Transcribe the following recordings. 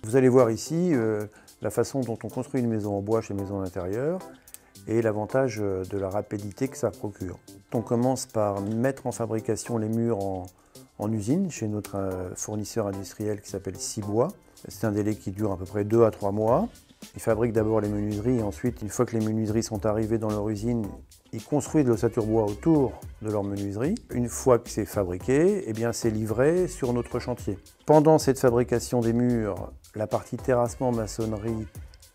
Vous allez voir ici la façon dont on construit une maison en bois chez Maisons d'Intérieur et l'avantage de la rapidité que ça procure. On commence par mettre en fabrication les murs en usine chez notre fournisseur industriel qui s'appelle Cibois. C'est un délai qui dure à peu près 2 à 3 mois. Ils fabriquent d'abord les menuiseries et ensuite, une fois que les menuiseries sont arrivées dans leur usine, ils construisent de l'ossature bois autour de leur menuiserie. Une fois que c'est fabriqué, eh bien, c'est livré sur notre chantier. Pendant cette fabrication des murs, la partie terrassement maçonnerie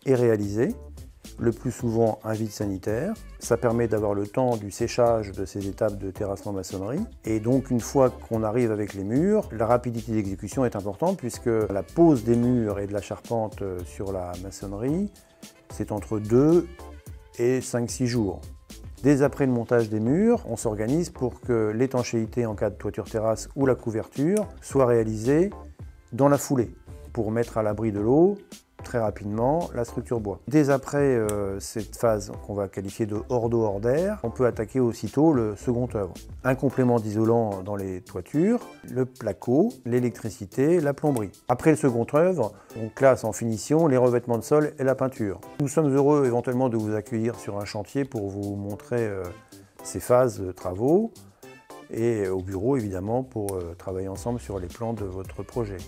est réalisée, le plus souvent un vide sanitaire. Ça permet d'avoir le temps du séchage de ces étapes de terrassement maçonnerie. Et donc une fois qu'on arrive avec les murs, la rapidité d'exécution est importante puisque la pose des murs et de la charpente sur la maçonnerie, c'est entre 2 et 5-6 jours. Dès après le montage des murs, on s'organise pour que l'étanchéité en cas de toiture-terrasse ou la couverture soit réalisée dans la foulée pour mettre à l'abri de l'eau très rapidement la structure bois. Dès après cette phase qu'on va qualifier de hors d'eau, hors d'air, on peut attaquer aussitôt le second œuvre. Un complément d'isolant dans les toitures, le placo, l'électricité, la plomberie. Après le second œuvre, on classe en finition les revêtements de sol et la peinture. Nous sommes heureux éventuellement de vous accueillir sur un chantier pour vous montrer ces phases de travaux et au bureau évidemment pour travailler ensemble sur les plans de votre projet.